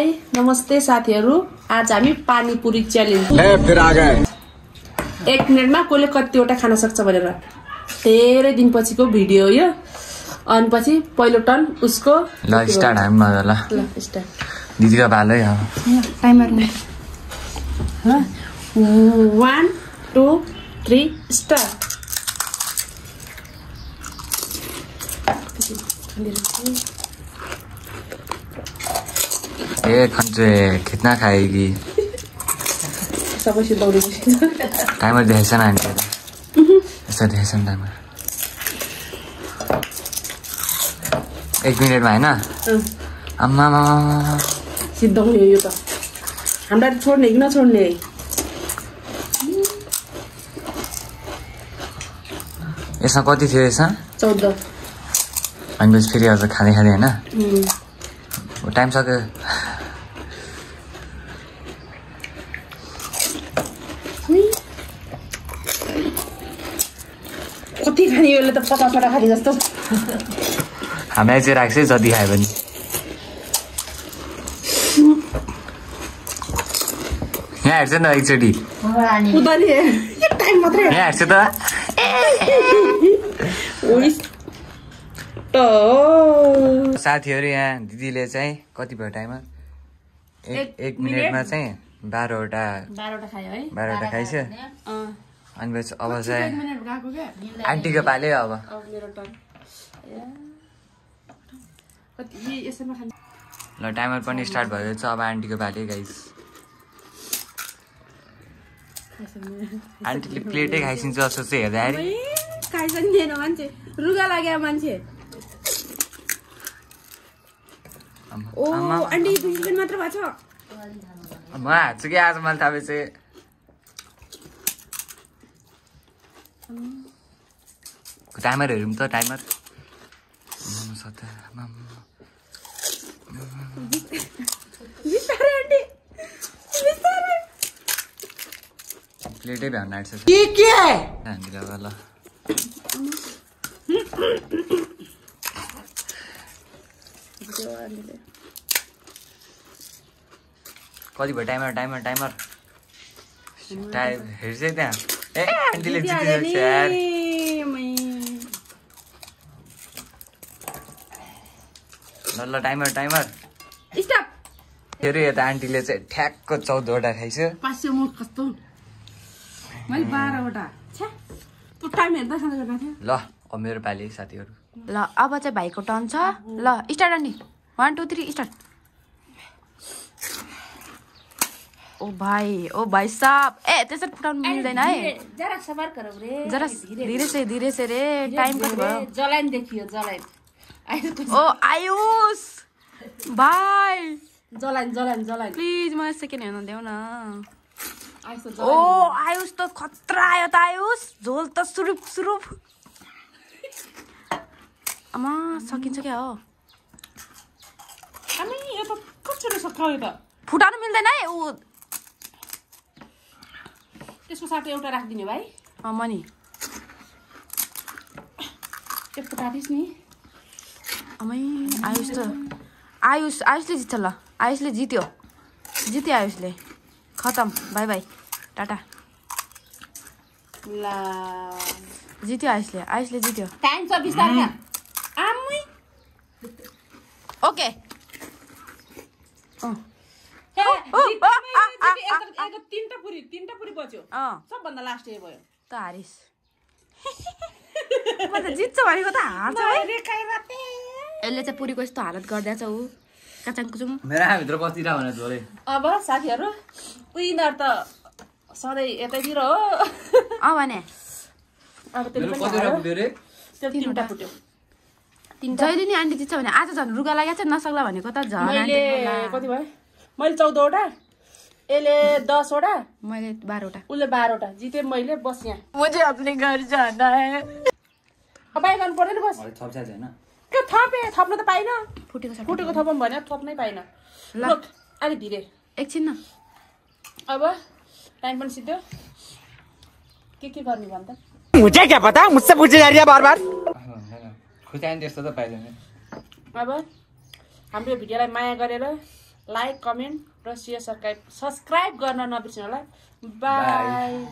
High नमस्ते साथीहरु। आज हामी पानीपुरी च्यालेन्ज फिर आ गए। 1 मिनेटमा कसले कतिवटा खान सक्छ भनेर धेरै दिनपछिको भिडियो यो। अनि पछि पहिलो टर्न उसको। ल स्टार्ट हामी मजा ल स्टार्ट दिदीको भालै हो टाइमर नि 1 2 3 स्टार्ट। ए खन्चे कितना खाएगी सबैले दौडेपछि टाइमर देखेछ न आन्टी यसो देखेछ नि टाइमर 1 मिनेटमा हैन अम्मा सिद्धाउने यो त हामीलाई छोड्ने कि नछोड्ने। यसमा कति थियो यसमा 14 अनि बस फेरि अझ खाँदै खाँदै हैन टाइम सक्यो। कति खाने यसले त 50 वटा खाने जस्तो। हामीलाई चाहिँ राख्छ जति खायो भने यहाँ हेर्छ न एकचोटि टाइम मात्रै यहाँ हेर्छ त साथीहरु यहाँ दिदीले चाहिँ कति भयो टाइमर 1 मिनेटमा चाहिँ 12 वटा खायो है 12 वटा खाइछ। अनि बस अब चाहिँ आन्टीको पाले अब मेरो टर्न ल टाइमर पनि स्टार्ट भयो छ। अब आन्टीको पाले गाइस आन्टीले प्लेटै खाइसिन्छ जस्तो चाहिँ हेर्दाखेरि खाइसक्दैन मान्छे रुगा लाग्यो मान्छे। ओ आन्टी 2 सेकेन्ड मात्र भएको छ। म हाच्छु कि आज मैले थाहा चाहिँ टाइमर हेरौँ त टाइमर प्लेटै भ्याउनु आँट्छ के ल कति भयो टाइमर टाइम हेर्छ त्यहाँ ए आन्टीले जितिसक्छ यार। ल टाइमर स्टप। फेरि यता आन्टीले चाहिँ ठ्याक्क 14 वटा खाइछ। 500 मुख कस्तो मैले 12 वटा छ्या त्यो टाइम हेर्दा खाँदै गर्दा थियो। ल अब मेरो पाली साथीहरु ल अब चाहिँ भाइको टर्न छ। ल स्टार्ट अनि 1 2 3 स्टार्ट। ओ भाइ साहब ए त्यसरी फुटाउनु मिल्दैन है जरा सबर गरौ रे जरा धीरे से रे टाइम कति भयो जलाइन देखियो जलाइन ओ आयुष भाइ जलाइन प्लिज मलाई सेकेन्ड हेर्न देऊ न। आयुष त ओ आयुष त खतरा आयो त आयुष झोल त सुरुप अमा सकिन्छ क्या हो अनि यो त कसरी सकायो त फुटाउनु मिल्दैन है उ त्यसको साथै एउटा राखिदिने भाइ मनी त्यो फुटादिस् नि अमै आयुषले जित्छ। ल आयुषले जित्यो आयुषले खतम बाई बाई टाटा ला जित्यो आयुषले जित्यो। टाइम छ बिस्तारै आमै ओके तीनटा पुरी बच्यो सबभन्दा लास्ट ए भयो त हारिस म त जित्छ भनेको त हार्छ यसले चाहिँ पुरीको यस्तो हालत गर्दैछ ऊ काचाङकुचुङ मेरो भित्र बसिरा भने झोले। अब साथीहरु विनर त सधैँ यतैतिर हो भने अब तीनटा पुट्यो जहिले नि आन्टी जित्छ भने आज झन् रुगा लागेको छ नसक्ला भनेको त झन् मैले कति भयो मैले 14 वटा यसले 10 वटा मैले 12 वटा उसले 12 वटा जिते मैले बस यहाँ मुझे अपने घर जाना है अब बाइ गर्नु पर्दैन बस थप्छ छैन के थप्न त पाइन फुटेको थपम भने थप्नै पाइन। ल अलि धीरे एकछिन न अब टाइम पनि सिद्धो के गर्ने भन्छ मुझे क्या पता मुझसे पूछे जा रही है बार-बार। खुट्यानी त्यस्तो त पाइदैन। अब हाम्रो भिडियोलाई माया गरेर लाइक कमेन्ट र सेयर सब्सक्राइब गर्न नबिर्सनु होला बाई